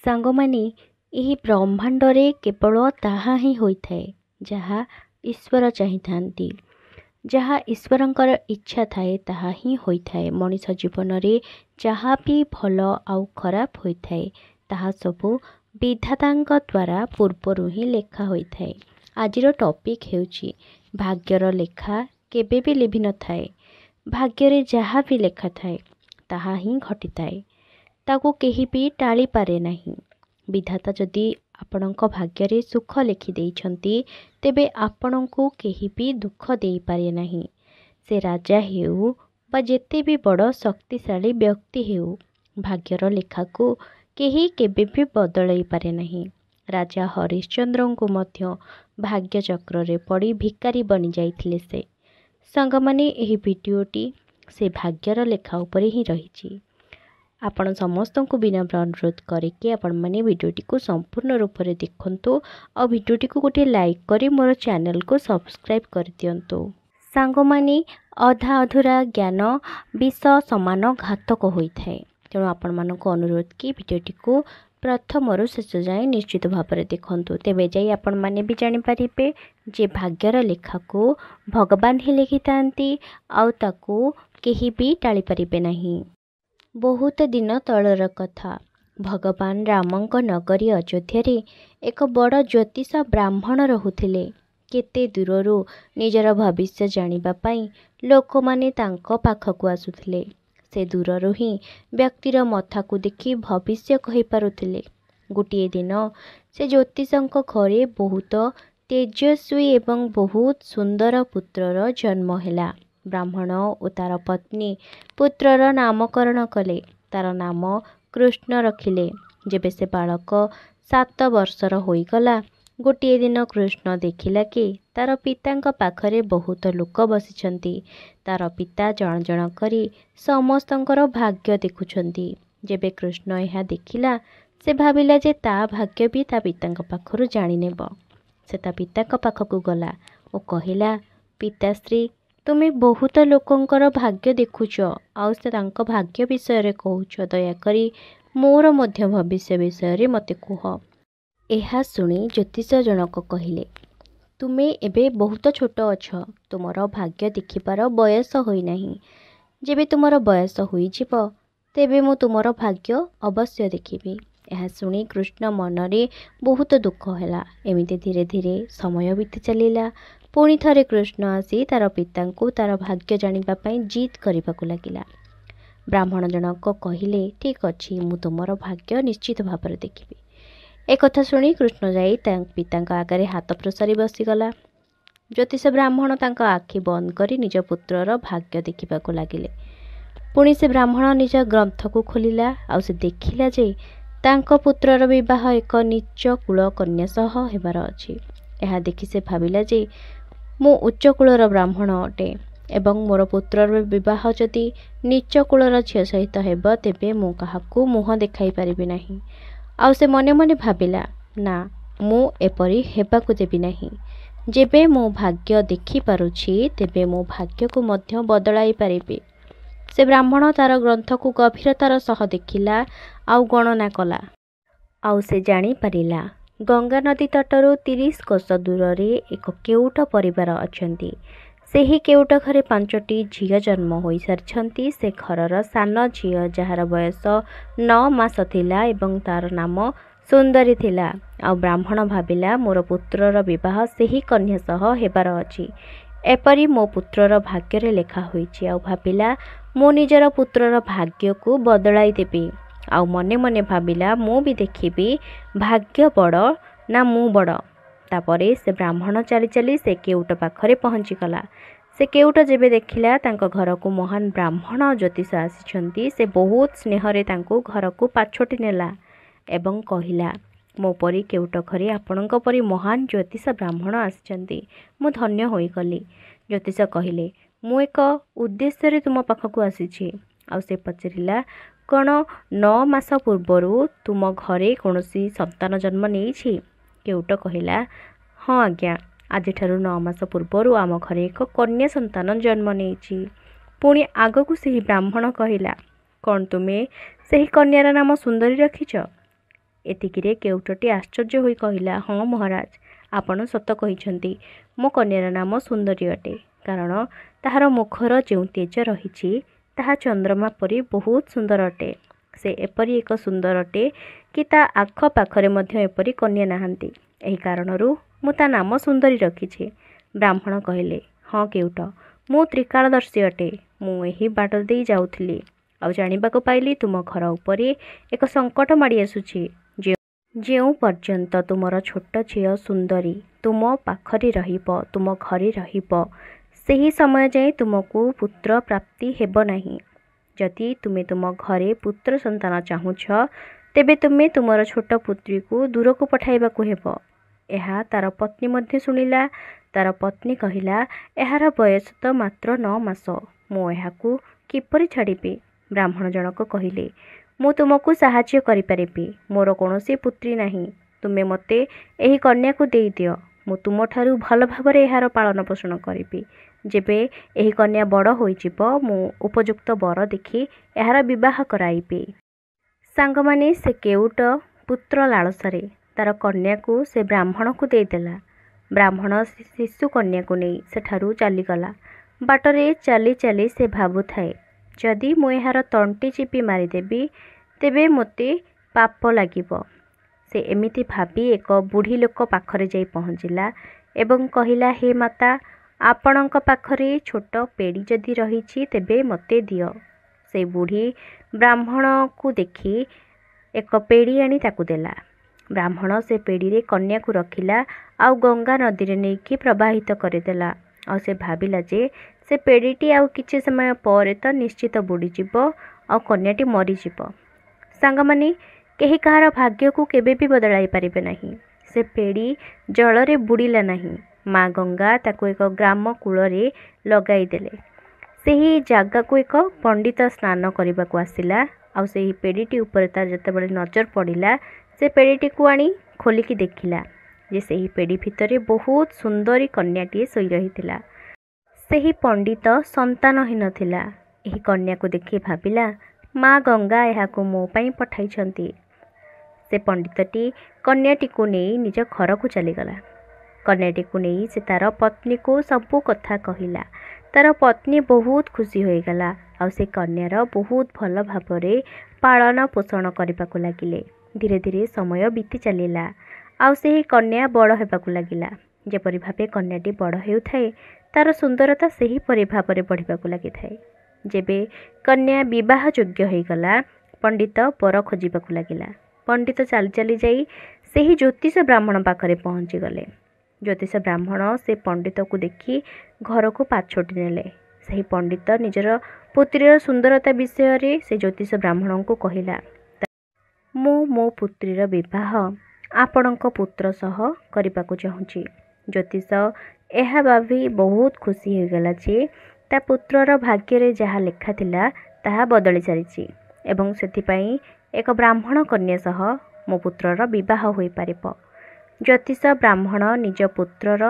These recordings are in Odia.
ସାଙ୍ଗମାନେ, ଏହି ବ୍ରହ୍ମାଣ୍ଡରେ କେବଳ ତାହା ହିଁ ହୋଇଥାଏ ଯାହା ଈଶ୍ୱର ଚାହିଁଥାନ୍ତି। ଯାହା ଈଶ୍ୱରଙ୍କର ଇଚ୍ଛା ଥାଏ ତାହା ହିଁ ହୋଇଥାଏ। ମଣିଷ ଜୀବନରେ ଯାହା ବି ଭଲ ଆଉ ଖରାପ ହୋଇଥାଏ ତାହା ସବୁ ବିଧାତାଙ୍କ ଦ୍ୱାରା ପୂର୍ବରୁ ହିଁ ଲେଖା ହୋଇଥାଏ। ଆଜିର ଟପିକ୍ ହେଉଛି ଭାଗ୍ୟର ଲେଖା କେବେ ବି ଲିଭି ନଥାଏ। ଭାଗ୍ୟରେ ଯାହା ବି ଲେଖା ଥାଏ ତାହା ହିଁ ଘଟିଥାଏ। ତାକୁ କେହି ବି ଟାଳିପାରେ ନାହିଁ। ବିଧାତା ଯଦି ଆପଣଙ୍କ ଭାଗ୍ୟରେ ସୁଖ ଲେଖିଦେଇଛନ୍ତି ତେବେ ଆପଣଙ୍କୁ କେହି ବି ଦୁଃଖ ଦେଇପାରେ ନାହିଁ। ସେ ରାଜା ହେଉ ବା ଯେତେ ବି ବଡ଼ ଶକ୍ତିଶାଳୀ ବ୍ୟକ୍ତି ହେଉ, ଭାଗ୍ୟର ଲେଖାକୁ କେହି କେବେ ବି ବଦଳାଇ ପାରେ ନାହିଁ। ରାଜା ହରିଶ୍ଚନ୍ଦ୍ରଙ୍କୁ ମଧ୍ୟ ଭାଗ୍ୟଚକ୍ରରେ ପଡ଼ି ଭିକାରୀ ବନିଯାଇଥିଲେ ସେ। ସାଙ୍ଗମାନେ, ଏହି ଭିଡ଼ିଓଟି ସେ ଭାଗ୍ୟର ଲେଖା ଉପରେ ହିଁ ରହିଛି। ଆପଣ ସମସ୍ତଙ୍କୁ ବିନମ୍ର ଅନୁରୋଧ କରିକି ଆପଣମାନେ ଭିଡ଼ିଓଟିକୁ ସମ୍ପୂର୍ଣ୍ଣ ରୂପରେ ଦେଖନ୍ତୁ ଆଉ ଭିଡ଼ିଓଟିକୁ ଗୋଟିଏ ଲାଇକ୍ କରି ମୋର ଚ୍ୟାନେଲକୁ ସବସ୍କ୍ରାଇବ୍ କରିଦିଅନ୍ତୁ। ସାଙ୍ଗମାନେ, ଅଧା ଅଧୁରା ଜ୍ଞାନ ବିଷ ସମାନ ଘାତକ ହୋଇଥାଏ। ତେଣୁ ଆପଣମାନଙ୍କୁ ଅନୁରୋଧ କି ଭିଡ଼ିଓଟିକୁ ପ୍ରଥମରୁ ଶେଷ ଯାଏଁ ନିଶ୍ଚିତ ଭାବରେ ଦେଖନ୍ତୁ। ତେବେ ଯାଇ ଆପଣମାନେ ବି ଜାଣିପାରିବେ ଯେ ଭାଗ୍ୟର ଲେଖାକୁ ଭଗବାନ ହିଁ ଲେଖିଥାନ୍ତି ଆଉ ତାକୁ କେହି ବି ଟାଳିପାରିବେ ନାହିଁ। ବହୁତ ଦିନ ତଳର କଥା। ଭଗବାନ ରାମଙ୍କ ନଗରୀ ଅଯୋଧ୍ୟାରେ ଏକ ବଡ଼ ଜ୍ୟୋତିଷ ବ୍ରାହ୍ମଣ ରହୁଥିଲେ। କେତେ ଦୂରରୁ ନିଜର ଭବିଷ୍ୟ ଜାଣିବା ପାଇଁ ଲୋକମାନେ ତାଙ୍କ ପାଖକୁ ଆସୁଥିଲେ। ସେ ଦୂରରୁ ହିଁ ବ୍ୟକ୍ତିର ମଥାକୁ ଦେଖି ଭବିଷ୍ୟ କହିପାରୁଥିଲେ। ଗୋଟିଏ ଦିନ ସେ ଜ୍ୟୋତିଷଙ୍କ ଘରେ ବହୁତ ତେଜସ୍ୱୀ ଏବଂ ବହୁତ ସୁନ୍ଦର ପୁତ୍ରର ଜନ୍ମ ହେଲା। ବ୍ରାହ୍ମଣ ଓ ତାର ପତ୍ନୀ ପୁତ୍ରର ନାମକରଣ କଲେ। ତାର ନାମ କୃଷ୍ଣ ରଖିଲେ। ଯେବେ ସେ ବାଳକ 7 ବର୍ଷର ହୋଇଗଲା, ଗୋଟିଏ ଦିନ କୃଷ୍ଣ ଦେଖିଲା କି ତାର ପିତାଙ୍କ ପାଖରେ ବହୁତ ଲୋକ ବସିଛନ୍ତି। ତାର ପିତା ଜଣ ଜଣ କରି ସମସ୍ତଙ୍କର ଭାଗ୍ୟ ଦେଖୁଛନ୍ତି। ଯେବେ କୃଷ୍ଣ ଏହା ଦେଖିଲା, ସେ ଭାବିଲା ଯେ ତା ଭାଗ୍ୟ ବି ତା ପିତାଙ୍କ ପାଖରୁ ଜାଣିନେବ। ସେ ତା ପିତାଙ୍କ ପାଖକୁ ଗଲା ଓ କହିଲା, ପିତାଶ୍ରୀ, ତୁମେ ବହୁତ ଲୋକଙ୍କର ଭାଗ୍ୟ ଦେଖୁଛ ଆଉ ସେ ତାଙ୍କ ଭାଗ୍ୟ ବିଷୟରେ କହୁଛ। ଦୟାକରି ମୋର ମଧ୍ୟ ଭବିଷ୍ୟ ବିଷୟରେ ମୋତେ କୁହ। ଏହା ଶୁଣି ଜ୍ୟୋତିଷ ଜଣକ କହିଲେ, ତୁମେ ଏବେ ବହୁତ ଛୋଟ ଅଛ। ତୁମର ଭାଗ୍ୟ ଦେଖିବାର ବୟସ ହୋଇନାହିଁ। ଯେବେ ତୁମର ବୟସ ହୋଇଯିବ ତେବେ ମୁଁ ତୁମର ଭାଗ୍ୟ ଅବଶ୍ୟ ଦେଖିବି। ଏହା ଶୁଣି କୃଷ୍ଣ ମନରେ ବହୁତ ଦୁଃଖ ହେଲା। ଏମିତି ଧୀରେ ଧୀରେ ସମୟ ବିତି ଚାଲିଲା। ପୁଣି ଥରେ କୃଷ୍ଣ ଆସି ତାର ପିତାଙ୍କୁ ତାର ଭାଗ୍ୟ ଜାଣିବା ପାଇଁ ଜିଦ୍ କରିବାକୁ ଲାଗିଲା। ବ୍ରାହ୍ମଣ ଜଣକ କହିଲେ, ଠିକ୍ ଅଛି, ମୁଁ ତୁମର ଭାଗ୍ୟ ନିଶ୍ଚିତ ଭାବରେ ଦେଖିବି। ଏକଥା ଶୁଣି କୃଷ୍ଣ ଯାଇ ତାଙ୍କ ପିତାଙ୍କ ଆଗରେ ହାତ ପ୍ରସାରି ବସିଗଲା। ଜ୍ୟୋତିଷ ବ୍ରାହ୍ମଣ ତାଙ୍କ ଆଖି ବନ୍ଦ କରି ନିଜ ପୁତ୍ରର ଭାଗ୍ୟ ଦେଖିବାକୁ ଲାଗିଲେ। ପୁଣି ସେ ବ୍ରାହ୍ମଣ ନିଜ ଗ୍ରନ୍ଥକୁ ଖୋଲିଲା ଆଉ ସେ ଦେଖିଲା ଯେ ତାଙ୍କ ପୁତ୍ରର ବିବାହ ଏକ ନୀଚ କୁଳ କନ୍ୟା ସହ ହେବାର ଅଛି। ଏହା ଦେଖି ସେ ଭାବିଲା ଯେ ମୁଁ ଉଚ୍ଚ କୁଳର ବ୍ରାହ୍ମଣ ଅଟେ ଏବଂ ମୋର ପୁତ୍ରର ବିବାହ ଯଦି ନୀଚ କୁଳର ଝିଅ ସହିତ ହେବ ତେବେ ମୁଁ କାହାକୁ ମୁହଁ ଦେଖାଇ ପାରିବି ନାହିଁ। ଆଉ ସେ ମନେ ମନେ ଭାବିଲା, ନା, ମୁଁ ଏପରି ହେବାକୁ ଦେବି ନାହିଁ। ଯେବେ ମୁଁ ଭାଗ୍ୟ ଦେଖିପାରୁଛି ତେବେ ମୁଁ ଭାଗ୍ୟକୁ ମଧ୍ୟ ବଦଳାଇ ପାରିବି। ସେ ବ୍ରାହ୍ମଣ ତାର ଗ୍ରନ୍ଥକୁ ଗଭୀରତାର ସହ ଦେଖିଲା ଆଉ ଗଣନା କଲା। ଆଉ ସେ ଜାଣିପାରିଲା ଗଙ୍ଗା ନଦୀ ତଟରୁ 30 କୋଶ ଦୂରରେ ଏକ କେଉଟ ପରିବାର ଅଛନ୍ତି। ସେହି କେଉଟ ଘରେ 5ଟି ଝିଅ ଜନ୍ମ ହୋଇସାରିଛନ୍ତି। ସେ ଘରର ସାନ ଝିଅ ଯାହାର ବୟସ 9 ମାସ ଥିଲା ଏବଂ ତାର ନାମ ସୁନ୍ଦରୀ ଥିଲା। ଆଉ ବ୍ରାହ୍ମଣ ଭାବିଲା, ମୋର ପୁତ୍ରର ବିବାହ ସେହି କନ୍ୟା ସହ ହେବାର ଅଛି। ଏପରି ମୋ ପୁତ୍ରର ଭାଗ୍ୟରେ ଲେଖା ହୋଇଛି। ଆଉ ଭାବିଲା, ମୁଁ ନିଜର ପୁତ୍ରର ଭାଗ୍ୟକୁ ବଦଳାଇ ଦେବି। ଆଉ ମନେ ମନେ ଭାବିଲା, ମୁଁ ବି ଦେଖିବି ଭାଗ୍ୟ ବଡ଼ ନା ମୁଁ ବଡ଼। ତାପରେ ସେ ବ୍ରାହ୍ମଣ ଚାଲି ଚାଲି ସେ କେଉଟ ପାଖରେ ପହଞ୍ଚିଗଲା। ସେ କେଉଟ ଯେବେ ଦେଖିଲା ତାଙ୍କ ଘରକୁ ମହାନ ବ୍ରାହ୍ମଣ ଜ୍ୟୋତିଷ ଆସିଛନ୍ତି, ସେ ବହୁତ ସ୍ନେହରେ ତାଙ୍କୁ ଘରକୁ ପାଛୋଟି ନେଲା ଏବଂ କହିଲା, ମୋ ପରି କେଉଟ ଘରେ ଆପଣଙ୍କ ପରି ମହାନ ଜ୍ୟୋତିଷ ବ୍ରାହ୍ମଣ ଆସିଛନ୍ତି। ମୁଁ ଧନ୍ୟ ହୋଇଗଲି। ଜ୍ୟୋତିଷ କହିଲେ, ମୁଁ ଏକ ଉଦ୍ଦେଶ୍ୟରେ ତୁମ ପାଖକୁ ଆସିଛି। ଆଉ ସେ ପଚାରିଲା, କ'ଣ 9 ମାସ ପୂର୍ବରୁ ତୁମ ଘରେ କୌଣସି ସନ୍ତାନ ଜନ୍ମ ନେଇଛି? କେଉଟ କହିଲା, ହଁ ଆଜ୍ଞା, ଆଜିଠାରୁ 9 ମାସ ପୂର୍ବରୁ ଆମ ଘରେ ଏକ କନ୍ୟା ସନ୍ତାନ ଜନ୍ମ ନେଇଛି। ପୁଣି ଆଗକୁ ସେହି ବ୍ରାହ୍ମଣ କହିଲା, କ'ଣ ତୁମେ ସେହି କନ୍ୟାର ନାମ ସୁନ୍ଦରୀ ରଖିଛ? ଏତିକିରେ କେଉଟଟି ଆଶ୍ଚର୍ଯ୍ୟ ହୋଇ କହିଲା, ହଁ ମହାରାଜ, ଆପଣ ସତ କହିଛନ୍ତି। ମୋ କନ୍ୟାର ନାମ ସୁନ୍ଦରୀ ଅଟେ, କାରଣ ତାହାର ମୁଖର ଯେଉଁ ତେଜ ରହିଛି ତାହା ଚନ୍ଦ୍ରମା ପରି ବହୁତ ସୁନ୍ଦର ଅଟେ। ସେ ଏପରି ଏକ ସୁନ୍ଦର ଅଟେ କି ତା ଆଖପାଖରେ ମଧ୍ୟ ଏପରି କନ୍ୟା ନାହାନ୍ତି। ଏହି କାରଣରୁ ମୁଁ ତା ନାମ ସୁନ୍ଦରୀ ରଖିଛି। ବ୍ରାହ୍ମଣ କହିଲେ, ହଁ କେଉଟ, ମୁଁ ତ୍ରିକାଳଦର୍ଶୀ ଅଟେ। ମୁଁ ଏହି ବାଟ ଦେଇ ଯାଉଥିଲି, ଆଉ ଜାଣିବାକୁ ପାଇଲି ତୁମ ଘର ଉପରେ ଏକ ସଙ୍କଟ ମାଡ଼ି ଆସୁଛି। ଯେଉଁ ପର୍ଯ୍ୟନ୍ତ ତୁମର ଛୋଟ ଝିଅ ସୁନ୍ଦରୀ ତୁମ ପାଖରେ ରହିବ, ତୁମ ଘରେ ରହିବ, ସେହି ସମୟ ଯାଏ ତୁମକୁ ପୁତ୍ର ପ୍ରାପ୍ତି ହେବ ନାହିଁ। ଯଦି ତୁମେ ତୁମ ଘରେ ପୁତ୍ର ସନ୍ତାନ ଚାହୁଁଛ, ତେବେ ତୁମେ ତୁମର ଛୋଟ ପୁତ୍ରୀକୁ ଦୂରକୁ ପଠାଇବାକୁ ହେବ। ଏହା ତାର ପତ୍ନୀ ମଧ୍ୟ ଶୁଣିଲା। ତାର ପତ୍ନୀ କହିଲା, ଏହାର ବୟସ ତ ମାତ୍ର 9 ମାସ। ମୁଁ ଏହାକୁ କିପରି ଛାଡ଼ିବି? ବ୍ରାହ୍ମଣ ଜଣକ କହିଲେ, ମୁଁ ତୁମକୁ ସାହାଯ୍ୟ କରିପାରିବି। ମୋର କୌଣସି ପୁତ୍ରୀ ନାହିଁ। ତୁମେ ମୋତେ ଏହି କନ୍ୟାକୁ ଦେଇଦିଅ। ମୁଁ ତୁମଠାରୁ ଭଲ ଭାବରେ ଏହାର ପାଳନ ପୋଷଣ କରିବି। ଯେବେ ଏହି କନ୍ୟା ବଡ଼ ହୋଇଯିବ, ମୁଁ ଉପଯୁକ୍ତ ବର ଦେଖି ଏହାର ବିବାହ କରାଇବି। ସାଙ୍ଗମାନେ, ସେ କେଉଟ ପୁତ୍ର ଲାଳସାରେ ତାର କନ୍ୟାକୁ ସେ ବ୍ରାହ୍ମଣକୁ ଦେଇଦେଲା। ବ୍ରାହ୍ମଣ ଶିଶୁ କନ୍ୟାକୁ ନେଇ ସେଠାରୁ ଚାଲିଗଲା। ବାଟରେ ଚାଲି ଚାଲି ସେ ଭାବୁଥାଏ, ଯଦି ମୁଁ ଏହାର ତଣ୍ଟି ଚିପି ମାରିଦେବି, ତେବେ ମୋତେ ପାପ ଲାଗିବ। ସେ ଏମିତି ଭାବି ଏକ ବୁଢ଼ୀ ଲୋକ ପାଖରେ ଯାଇ ପହଞ୍ଚିଲା ଏବଂ କହିଲା, ହେ ମାତା, ଆପଣଙ୍କ ପାଖରେ ଛୋଟ ପେଡ଼ି ଯଦି ରହିଛି ତେବେ ମୋତେ ଦିଅ। ସେ ବୁଢ଼ୀ ବ୍ରାହ୍ମଣକୁ ଦେଖି ଏକ ପେଡ଼ି ଆଣି ତାକୁ ଦେଲା। ବ୍ରାହ୍ମଣ ସେ ପେଡ଼ିରେ କନ୍ୟାକୁ ରଖିଲା ଆଉ ଗଙ୍ଗା ନଦୀରେ ନେଇକି ପ୍ରବାହିତ କରିଦେଲା। ଆଉ ସେ ଭାବିଲା ଯେ ସେ ପେଡ଼ିଟି ଆଉ କିଛି ସମୟ ପରେ ତ ନିଶ୍ଚିତ ବୁଡ଼ିଯିବ ଆଉ କନ୍ୟାଟି ମରିଯିବ। ସାଙ୍ଗମାନେ, କେହି କାହାର ଭାଗ୍ୟକୁ କେବେ ବି ବଦଳାଇ ପାରିବେ ନାହିଁ। ସେ ପେଡ଼ି ଜଳରେ ବୁଡ଼ିଲା ନାହିଁ। ମା ଗଙ୍ଗା ତାକୁ ଏକ ଗ୍ରାମ କୂଳରେ ଲଗାଇ ଦେଲେ। ସେହି ଜାଗାକୁ ଏକ ପଣ୍ଡିତ ସ୍ନାନ କରିବାକୁ ଆସିଲା। ଆଉ ସେହି ପେଡ଼ିଟି ଉପରେ ତାର ଯେତେବେଳେ ନଜର ପଡ଼ିଲା, ସେ ପେଡ଼ିଟିକୁ ଆଣି ଖୋଲିକି ଦେଖିଲା ଯେ ସେହି ପେଡ଼ି ଭିତରେ ବହୁତ ସୁନ୍ଦରୀ କନ୍ୟାଟିଏ ଶୋଇ ରହିଥିଲା। ସେହି ପଣ୍ଡିତ ସନ୍ତାନହୀନ ଥିଲା। ଏହି କନ୍ୟାକୁ ଦେଖି ଭାବିଲା, ମା ଗଙ୍ଗା ଏହାକୁ ମୋ ପାଇଁ ପଠାଇଛନ୍ତି। ସେ ପଣ୍ଡିତଟି କନ୍ୟାଟିକୁ ନେଇ ନିଜ ଘରକୁ ଚାଲିଗଲା। କନ୍ୟାଟିକୁ ନେଇ ସେ ତାର ପତ୍ନୀକୁ ସବୁ କଥା କହିଲା। ତାର ପତ୍ନୀ ବହୁତ ଖୁସି ହୋଇଗଲା ଆଉ ସେ କନ୍ୟାର ବହୁତ ଭଲ ଭାବରେ ପାଳନ ପୋଷଣ କରିବାକୁ ଲାଗିଲେ। ଧୀରେ ଧୀରେ ସମୟ ବିତି ଚାଲିଲା ଆଉ ସେହି କନ୍ୟା ବଡ଼ ହେବାକୁ ଲାଗିଲା। ଯେପରି ଭାବେ କନ୍ୟାଟି ବଡ଼ ହେଉଥାଏ, ତାର ସୁନ୍ଦରତା ସେହିପରି ଭାବରେ ବଢ଼ିବାକୁ ଲାଗିଥାଏ। ଯେବେ କନ୍ୟା ବିବାହ ଯୋଗ୍ୟ ହୋଇଗଲା, ପଣ୍ଡିତ ବର ଖୋଜିବାକୁ ଲାଗିଲା। ପଣ୍ଡିତ ଚାଲି ଚାଲି ଯାଇ ସେହି ଜ୍ୟୋତିଷ ବ୍ରାହ୍ମଣ ପାଖରେ ପହଞ୍ଚିଗଲେ। ଜ୍ୟୋତିଷ ବ୍ରାହ୍ମଣ ସେ ପଣ୍ଡିତକୁ ଦେଖି ଘରକୁ ପାଛୋଟି ନେଲେ। ସେହି ପଣ୍ଡିତ ନିଜର ପୁତ୍ରୀର ସୁନ୍ଦରତା ବିଷୟରେ ସେ ଜ୍ୟୋତିଷ ବ୍ରାହ୍ମଣଙ୍କୁ କହିଲା, ମୁଁ ମୋ ପୁତ୍ରୀର ବିବାହ ଆପଣଙ୍କ ପୁତ୍ର ସହ କରିବାକୁ ଚାହୁଁଛି। ଜ୍ୟୋତିଷ ଏହା ଭାବି ବହୁତ ଖୁସି ହୋଇଗଲା ଯେ ତା ପୁତ୍ରର ଭାଗ୍ୟରେ ଯାହା ଲେଖା ଥିଲା ତାହା ବଦଳି ସାରିଛି ଏବଂ ସେଥିପାଇଁ ଏକ ବ୍ରାହ୍ମଣ କନ୍ୟା ସହ ମୋ ପୁତ୍ରର ବିବାହ ହୋଇପାରିବ। ଜ୍ୟୋତିଷ ବ୍ରାହ୍ମଣ ନିଜ ପୁତ୍ରର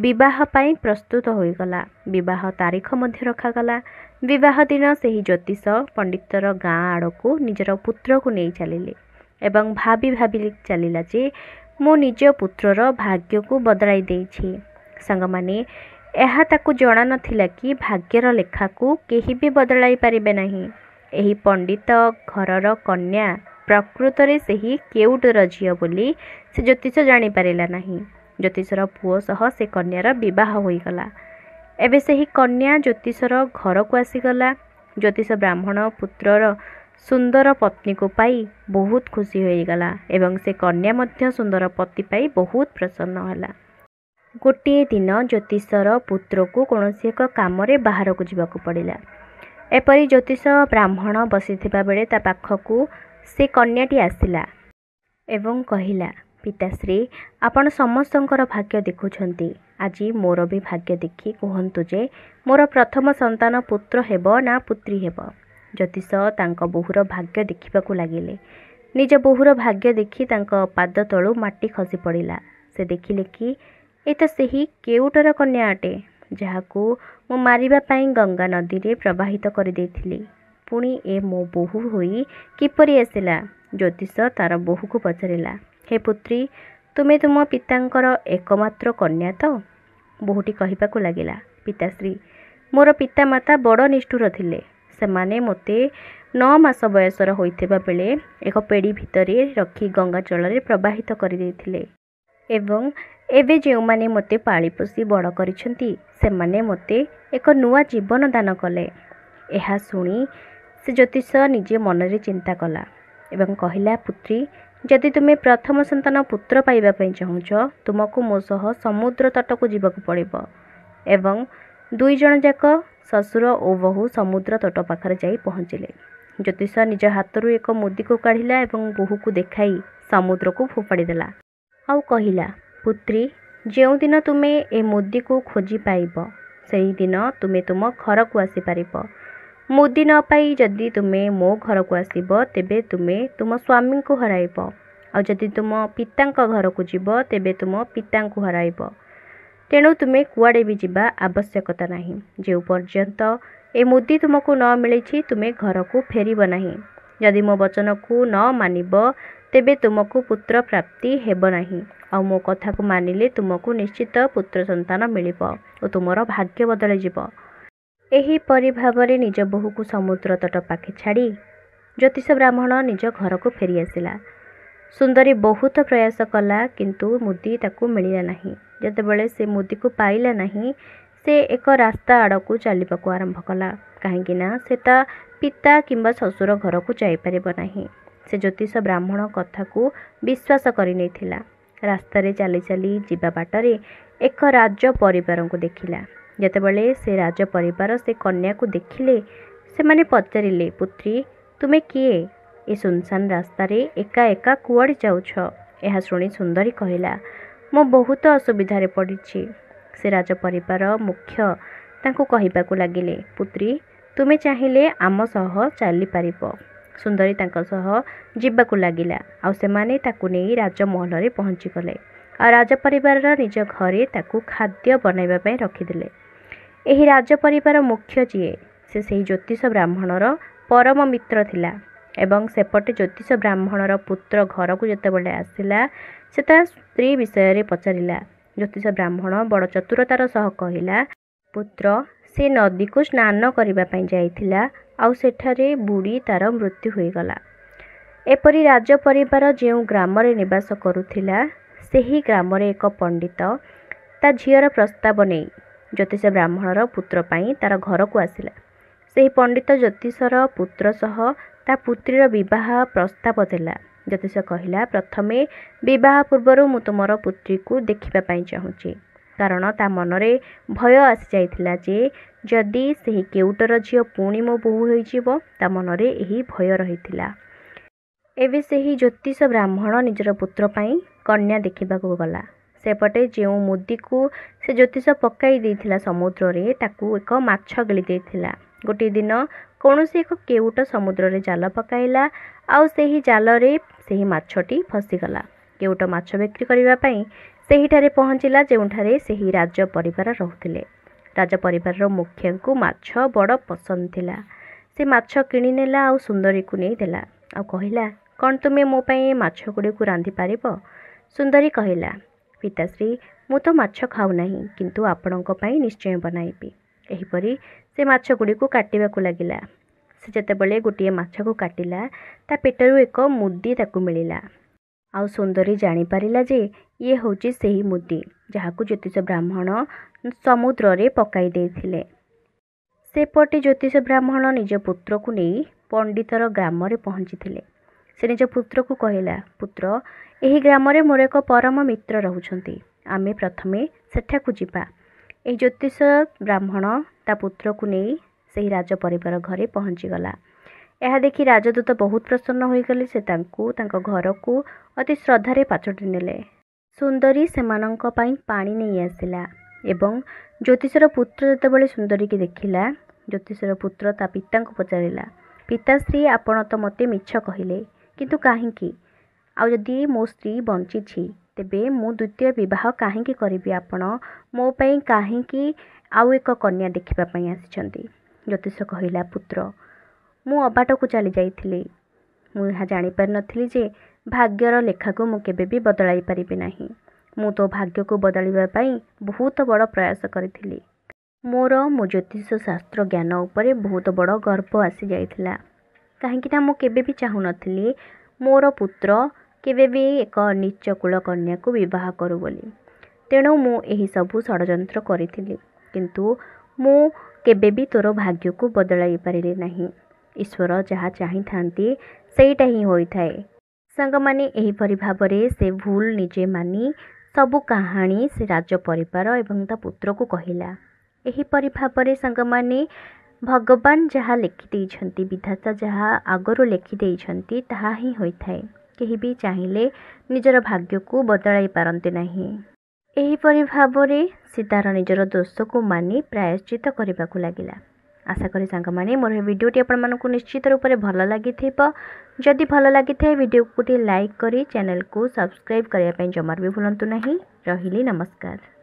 ବିବାହ ପାଇଁ ପ୍ରସ୍ତୁତ ହୋଇଗଲା। ବିବାହ ତାରିଖ ମଧ୍ୟ ରଖାଗଲା। ବିବାହ ଦିନ ସେହି ଜ୍ୟୋତିଷ ପଣ୍ଡିତର ଗାଁ ଆଡ଼କୁ ନିଜର ପୁତ୍ରକୁ ନେଇ ଚାଲିଲେ ଏବଂ ଭାବି ଚାଲିଲା ଯେ ମୁଁ ନିଜ ପୁତ୍ରର ଭାଗ୍ୟକୁ ବଦଳାଇ ଦେଇଛି। ସାଙ୍ଗମାନେ, ଏହା ତାକୁ ଜଣା ନଥିଲା କି ଭାଗ୍ୟର ଲେଖାକୁ କେହି ବି ବଦଳାଇ ପାରିବେ ନାହିଁ। ଏହି ପଣ୍ଡିତ ଘରର କନ୍ୟା ପ୍ରକୃତରେ ସେହି କେଉଟର ଝିଅ ବୋଲି ସେ ଜ୍ୟୋତିଷ ଜାଣିପାରିଲା ନାହିଁ। ଜ୍ୟୋତିଷର ପୁଅ ସହ ସେ କନ୍ୟାର ବିବାହ ହୋଇଗଲା। ଏବେ ସେହି କନ୍ୟା ଜ୍ୟୋତିଷର ଘରକୁ ଆସିଗଲା। ଜ୍ୟୋତିଷ ବ୍ରାହ୍ମଣ ପୁତ୍ରର ସୁନ୍ଦର ପତ୍ନୀକୁ ପାଇ ବହୁତ ଖୁସି ହୋଇଗଲା ଏବଂ ସେ କନ୍ୟା ମଧ୍ୟ ସୁନ୍ଦର ପତି ପାଇ ବହୁତ ପ୍ରସନ୍ନ ହେଲା। ଗୋଟିଏ ଦିନ ଜ୍ୟୋତିଷର ପୁତ୍ରକୁ କୌଣସି ଏକ କାମରେ ବାହାରକୁ ଯିବାକୁ ପଡ଼ିଲା। ଏପରି ଜ୍ୟୋତିଷ ବ୍ରାହ୍ମଣ ବସିଥିବା ବେଳେ ତା ପାଖକୁ ସେ କନ୍ୟାଟି ଆସିଲା ଏବଂ କହିଲା, ପିତାଶ୍ରୀ, ଆପଣ ସମସ୍ତଙ୍କର ଭାଗ୍ୟ ଦେଖୁଛନ୍ତି। ଆଜି ମୋର ବି ଭାଗ୍ୟ ଦେଖି କୁହନ୍ତୁ ଯେ ମୋର ପ୍ରଥମ ସନ୍ତାନ ପୁତ୍ର ହେବ ନା ପୁତ୍ରୀ ହେବ। ଜ୍ୟୋତିଷ ତାଙ୍କ ବୋହୂର ଭାଗ୍ୟ ଦେଖିବାକୁ ଲାଗିଲେ। ନିଜ ବୋହୂର ଭାଗ୍ୟ ଦେଖି ତାଙ୍କ ପାଦ ତଳୁ ମାଟି ଖସି ପଡ଼ିଲା। ସେ ଦେଖିଲେ କି ଏ ତ ସେହି କେଉଟର କନ୍ୟା ଅଟେ, ଯାହାକୁ ମୁଁ ମାରିବା ପାଇଁ ଗଙ୍ଗା ନଦୀରେ ପ୍ରବାହିତ କରିଦେଇଥିଲି। ପୁଣି ଏ ମୋ ବୋହୂ ହୋଇ କିପରି ଆସିଲା? ଜ୍ୟୋତିଷ ତାର ବୋହୂକୁ ପଚାରିଲା, ହେ ପୁତ୍ରୀ, ତୁମେ ତୁମ ପିତାଙ୍କର ଏକମାତ୍ର କନ୍ୟା ତ? ବୋହୂଟି କହିବାକୁ ଲାଗିଲା, ପିତାଶ୍ରୀ, ମୋର ପିତାମାତା ବଡ଼ ନିଷ୍ଠୁର ଥିଲେ। ସେମାନେ ମୋତେ 9 ମାସ ବୟସର ହୋଇଥିବା ବେଳେ ଏକ ପେଡ଼ି ଭିତରେ ରଖି ଗଙ୍ଗା ଜଳରେ ପ୍ରବାହିତ କରିଦେଇଥିଲେ ଏବଂ ଏବେ ଯେଉଁମାନେ ମୋତେ ପାଳିପୋଷି ବଡ଼ କରିଛନ୍ତି ସେମାନେ ମୋତେ ଏକ ନୂଆ ଜୀବନ ଦାନ କଲେ। ଏହା ଶୁଣି ସେ ଜ୍ୟୋତିଷ ନିଜେ ମନରେ ଚିନ୍ତା କଲା ଏବଂ କହିଲା, ପୁତ୍ରୀ, ଯଦି ତୁମେ ପ୍ରଥମ ସନ୍ତାନ ପୁତ୍ର ପାଇବା ପାଇଁ ଚାହୁଁଛ, ତୁମକୁ ମୋ ସହ ସମୁଦ୍ର ତଟକୁ ଯିବାକୁ ପଡ଼ିବ। ଏବଂ 2 ଜଣ ଯାକ ଶ୍ୱଶୁର ଓ ବୋହୂ ସମୁଦ୍ର ତଟ ପାଖରେ ଯାଇ ପହଞ୍ଚିଲେ। ଜ୍ୟୋତିଷ ନିଜ ହାତରୁ ଏକ ମୁଦିକୁ କାଢ଼ିଲା ଏବଂ ବୋହୂକୁ ଦେଖାଇ ସମୁଦ୍ରକୁ ଫୋପାଡ଼ି ଦେଲା ଆଉ କହିଲା, ପୁତ୍ରୀ, ଯେଉଁଦିନ ତୁମେ ଏ ମୁଦିକୁ ଖୋଜି ପାଇବ ସେହିଦିନ ତୁମେ ତୁମ ଘରକୁ ଆସିପାରିବ। ମୁଦି ନ ପାଇ ଯଦି ତୁମେ ମୋ ଘରକୁ ଆସିବ ତେବେ ତୁମେ ତୁମ ସ୍ୱାମୀଙ୍କୁ ହରାଇବ, ଆଉ ଯଦି ତୁମ ପିତାଙ୍କ ଘରକୁ ଯିବ ତେବେ ତୁମ ପିତାଙ୍କୁ ହରାଇବ। ତେଣୁ ତୁମେ କୁଆଡ଼େ ବି ଯିବା ଆବଶ୍ୟକତା ନାହିଁ। ଯେଉଁ ପର୍ଯ୍ୟନ୍ତ ଏ ମୁଦି ତୁମକୁ ନ ମିଳିଛି ତୁମେ ଘରକୁ ଫେରିବ ନାହିଁ। ଯଦି ମୋ ବଚନକୁ ନ ମାନିବ ତେବେ ତୁମକୁ ପୁତ୍ର ପ୍ରାପ୍ତି ହେବ ନାହିଁ, ଆଉ ମୋ କଥାକୁ ମାନିଲେ ତୁମକୁ ନିଶ୍ଚିତ ପୁତ୍ର ସନ୍ତାନ ମିଳିବ ଓ ତୁମର ଭାଗ୍ୟ ବଦଳିଯିବ। ଏହିପରି ଭାବରେ ନିଜ ବୋହୂକୁ ସମୁଦ୍ର ତଟ ପାଖେ ଛାଡ଼ି ଜ୍ୟୋତିଷ ବ୍ରାହ୍ମଣ ନିଜ ଘରକୁ ଫେରିଆସିଲା। ସୁନ୍ଦରୀ ବହୁତ ପ୍ରୟାସ କଲା କିନ୍ତୁ ମୁଦି ତାକୁ ମିଳିଲା ନାହିଁ। ଯେତେବେଳେ ସେ ମୁଦିକୁ ପାଇଲା ନାହିଁ ସେ ଏକ ରାସ୍ତା ଆଡ଼କୁ ଚାଲିବାକୁ ଆରମ୍ଭ କଲା, କାହିଁକିନା ସେ ତା ପିତା କିମ୍ବା ଶ୍ୱଶୁର ଘରକୁ ଯାଇପାରିବ ନାହିଁ। ସେ ଜ୍ୟୋତିଷ ବ୍ରାହ୍ମଣ କଥାକୁ ବିଶ୍ୱାସ କରିନେଇଥିଲା। ରାସ୍ତାରେ ଚାଲି ଚାଲି ଯିବା ବାଟରେ ଏକ ରାଜ ପରିବାରଙ୍କୁ ଦେଖିଲା। ଯେତେବେଳେ ସେ ରାଜ ପରିବାର ସେ କନ୍ୟାକୁ ଦେଖିଲେ ସେମାନେ ପଚାରିଲେ, ପୁତ୍ରୀ, ତୁମେ କିଏ? ଏ ସୁନସାନ ରାସ୍ତାରେ ଏକା ଏକା କୁଆଡ଼େ ଯାଉଛ? ଏହା ଶୁଣି ସୁନ୍ଦରୀ କହିଲା, ମୁଁ ବହୁତ ଅସୁବିଧାରେ ପଡ଼ିଛି। ସେ ରାଜ ପରିବାର ମୁଖ୍ୟ ତାଙ୍କୁ କହିବାକୁ ଲାଗିଲେ, ପୁତ୍ରୀ, ତୁମେ ଚାହିଁଲେ ଆମ ସହ ଚାଲିପାରିବ। ସୁନ୍ଦରୀ ତାଙ୍କ ସହ ଯିବାକୁ ଲାଗିଲା ଆଉ ସେମାନେ ତାକୁ ନେଇ ରାଜମହଲରେ ପହଞ୍ଚିଗଲେ ଆଉ ରାଜ ପରିବାରର ନିଜ ଘରେ ତାକୁ ଖାଦ୍ୟ ବନାଇବା ପାଇଁ ରଖିଦେଲେ। ଏହି ରାଜ ପରିବାର ମୁଖ୍ୟ ଯିଏ ସେ ସେହି ଜ୍ୟୋତିଷ ବ୍ରାହ୍ମଣର ପରମ ମିତ୍ର ଥିଲା ଏବଂ ସେପଟେ ଜ୍ୟୋତିଷ ବ୍ରାହ୍ମଣର ପୁତ୍ର ଘରକୁ ଯେତେବେଳେ ଆସିଲା ସେ ତା ସ୍ତ୍ରୀ ବିଷୟରେ ପଚାରିଲା। ଜ୍ୟୋତିଷ ବ୍ରାହ୍ମଣ ବଡ଼ ଚତୁରତାର ସହ କହିଲା, ପୁତ୍ର, ସେ ନଦୀକୁ ସ୍ନାନ କରିବା ପାଇଁ ଯାଇଥିଲା ଆଉ ସେଠାରେ ବୁଡ଼ି ତାର ମୃତ୍ୟୁ ହୋଇଗଲା। ଏପରି ରାଜ ପରିବାର ଯେଉଁ ଗ୍ରାମରେ ନିବାସ କରୁଥିଲା ସେହି ଗ୍ରାମରେ ଏକ ପଣ୍ଡିତ ତା ଝିଅର ପ୍ରସ୍ତାବ ନେଇ ଜ୍ୟୋତିଷ ବ୍ରାହ୍ମଣର ପୁତ୍ର ପାଇଁ ତାର ଘରକୁ ଆସିଲା। ସେହି ପଣ୍ଡିତ ଜ୍ୟୋତିଷର ପୁତ୍ର ସହ ତା ପୁତ୍ରୀର ବିବାହ ପ୍ରସ୍ତାବ ଦେଲା। ଜ୍ୟୋତିଷ କହିଲା, ପ୍ରଥମେ ବିବାହ ପୂର୍ବରୁ ମୁଁ ତୁମର ପୁତ୍ରୀକୁ ଦେଖିବା ପାଇଁ ଚାହୁଁଛି, କାରଣ ତା ମନରେ ଭୟ ଆସିଯାଇଥିଲା ଯେ ଯଦି ସେହି କେଉଟର ଝିଅ ପୁଣି ମୋ ବୋହୂ ହୋଇଯିବ। ତା ମନରେ ଏହି ଭୟ ରହିଥିଲା। ଏବେ ସେହି ଜ୍ୟୋତିଷ ବ୍ରାହ୍ମଣ ନିଜର ପୁତ୍ର ପାଇଁ କନ୍ୟା ଦେଖିବାକୁ ଗଲା। ସେପଟେ ଯେଉଁ ମୁଦିକୁ ସେ ଜ୍ୟୋତିଷ ପକାଇ ଦେଇଥିଲା ସମୁଦ୍ରରେ ତାକୁ ଏକ ମାଛ ଗିଳି ଦେଇଥିଲା। ଗୋଟିଏ ଦିନ କୌଣସି ଏକ କେଉଟ ସମୁଦ୍ରରେ ଜାଲ ପକାଇଲା ଆଉ ସେହି ଜାଲରେ ସେହି ମାଛଟି ଫସିଗଲା। କେଉଟ ମାଛ ବିକ୍ରି କରିବା ପାଇଁ ସେହିଠାରେ ପହଞ୍ଚିଲା ଯେଉଁଠାରେ ସେହି ରାଜ ପରିବାର ରହୁଥିଲେ। ରାଜ ପରିବାରର ମୁଖ୍ୟଙ୍କୁ ମାଛ ବଡ଼ ପସନ୍ଦ ଥିଲା। ସେ ମାଛ କିଣିନେଲା ଆଉ ସୁନ୍ଦରୀକୁ ନେଇ ଦେଲା ଆଉ କହିଲା, କ'ଣ ତୁମେ ମୋ ପାଇଁ ଏ ମାଛ ଗୁଡ଼ିକୁ ରାନ୍ଧିପାରିବ? ସୁନ୍ଦରୀ କହିଲା, ପିତାଶ୍ରୀ, ମୁଁ ତ ମାଛ ଖାଉନାହିଁ କିନ୍ତୁ ଆପଣଙ୍କ ପାଇଁ ନିଶ୍ଚୟ ବନାଇବି। ଏହିପରି ସେ ମାଛ ଗୁଡ଼ିକୁ କାଟିବାକୁ ଲାଗିଲା। ସେ ଯେତେବେଳେ ଗୋଟିଏ ମାଛକୁ କାଟିଲା ତା ପେଟରୁ ଏକ ମୁଦି ତାକୁ ମିଳିଲା ଆଉ ସୁନ୍ଦରୀ ଜାଣିପାରିଲା ଯେ ଇଏ ହେଉଛି ସେହି ମୁଦି ଯାହାକୁ ଜ୍ୟୋତିଷ ବ୍ରାହ୍ମଣ ସମୁଦ୍ରରେ ପକାଇ ଦେଇଥିଲେ। ସେପଟେ ଜ୍ୟୋତିଷ ବ୍ରାହ୍ମଣ ନିଜ ପୁତ୍ରକୁ ନେଇ ପଣ୍ଡିତର ଗ୍ରାମରେ ପହଞ୍ଚିଥିଲେ। ସେ ନିଜ ପୁତ୍ରକୁ କହିଲା, ପୁତ୍ର, ଏହି ଗ୍ରାମରେ ମୋର ଏକ ପରମ ମିତ୍ର ରହୁଛନ୍ତି, ଆମେ ପ୍ରଥମେ ସେଠାକୁ ଯିବା। ଏହି ଜ୍ୟୋତିଷ ବ୍ରାହ୍ମଣ ତା ପୁତ୍ରକୁ ନେଇ ସେହି ରାଜ ପରିବାର ଘରେ ପହଞ୍ଚିଗଲା। ଏହା ଦେଖି ରାଜଦୂତ ବହୁତ ପ୍ରସନ୍ନ ହୋଇଗଲେ। ସେ ତାଙ୍କୁ ତାଙ୍କ ଘରକୁ ଅତି ଶ୍ରଦ୍ଧାରେ ପାଛୋଟି ନେଲେ। ସୁନ୍ଦରୀ ସେମାନଙ୍କ ପାଇଁ ପାଣି ନେଇ ଆସିଲା ଏବଂ ଜ୍ୟୋତିଷର ପୁତ୍ର ଯେତେବେଳେ ସୁନ୍ଦରୀକି ଦେଖିଲା, ଜ୍ୟୋତିଷର ପୁତ୍ର ତା ପିତାଙ୍କୁ ପଚାରିଲା, ପିତାଶ୍ରୀ, ଆପଣ ତ ମୋତେ ମିଛ କହିଲେ, କିନ୍ତୁ କାହିଁକି? ଆଉ ଯଦି ମୋ ସ୍ତ୍ରୀ ବଞ୍ଚିଛି ତେବେ ମୁଁ ଦ୍ୱିତୀୟ ବିବାହ କାହିଁକି କରିବି? ଆପଣ ମୋ ପାଇଁ କାହିଁକି ଆଉ ଏକ କନ୍ୟା ଦେଖିବା ପାଇଁ ଆସିଛନ୍ତି? ଜ୍ୟୋତିଷ କହିଲା, ପୁତ୍ର, ମୁଁ ଅବାଟକୁ ଚାଲି ଯାଇଥିଲି। ମୁଁ ଏହା ଜାଣିପାରିନଥିଲି ଯେ ଭାଗ୍ୟର ଲେଖାକୁ ମୁଁ କେବେ ବି ବଦଳାଇ ପାରିବି ନାହିଁ। ମୁଁ ତୋ ଭାଗ୍ୟକୁ ବଦଳିବା ପାଇଁ ବହୁତ ବଡ଼ ପ୍ରୟାସ କରିଥିଲି। ମୋର ମୋ ଜ୍ୟୋତିଷ ଶାସ୍ତ୍ର ଜ୍ଞାନ ଉପରେ ବହୁତ ବଡ଼ ଗର୍ବ ଆସିଯାଇଥିଲା। କାହିଁକିନା ମୁଁ କେବେ ବି ଚାହୁଁନଥିଲି ମୋର ପୁତ୍ର କେବେ ବି ଏକ ନୀଚ କୁଳ କନ୍ୟାକୁ ବିବାହ କରୁ ବୋଲି। ତେଣୁ ମୁଁ ଏହିସବୁ ଷଡ଼ଯନ୍ତ୍ର କରିଥିଲି। କିନ୍ତୁ ମୁଁ କେବେ ବି ତୋର ଭାଗ୍ୟକୁ ବଦଳାଇ ପାରିଲି ନାହିଁ। ଈଶ୍ୱର ଯାହା ଚାହିଁଥାନ୍ତି ସେଇଟା ହିଁ ହୋଇଥାଏ। ସାଙ୍ଗମାନେ ଏହିପରି ଭାବରେ ସେ ଭୁଲ ନିଜେ ମାନି ସବୁ କାହାଣୀ ସେ ରାଜ ପରିବାର ଏବଂ ତା ପୁତ୍ରକୁ କହିଲା। ଏହିପରି ଭାବରେ ସାଙ୍ଗମାନେ ଭଗବାନ ଯାହା ଲେଖିଦେଇଛନ୍ତି, ବିଧାତା ଯାହା ଆଗରୁ ଲେଖିଦେଇଛନ୍ତି ତାହା ହିଁ ହୋଇଥାଏ। କେହି ବି ଚାହିଁଲେ ନିଜର ଭାଗ୍ୟକୁ ବଦଳାଇ ପାରନ୍ତି ନାହିଁ। ଏହିପରି ଭାବରେ ସେ ତାର ନିଜର ଦୋଷକୁ ମାନି ପ୍ରାୟଶ୍ଚିତ କରିବାକୁ ଲାଗିଲା। ଆଶା କରି ସାଙ୍ଗମାନେ ମୋର ଏ ଭିଡ଼ିଓଟି ଆପଣମାନଙ୍କୁ ନିଶ୍ଚିତ ରୂପରେ ଭଲ ଲାଗିଥିବ। ଯଦି ଭଲ ଲାଗିଥାଏ ଭିଡ଼ିଓକୁ ଗୋଟିଏ ଲାଇକ୍ କରି ଚ୍ୟାନେଲକୁ ସବସ୍କ୍ରାଇବ୍ କରିବା ପାଇଁ ଜମାରୁ ବି ଭୁଲନ୍ତୁ ନାହିଁ। ରହିଲି, ନମସ୍କାର।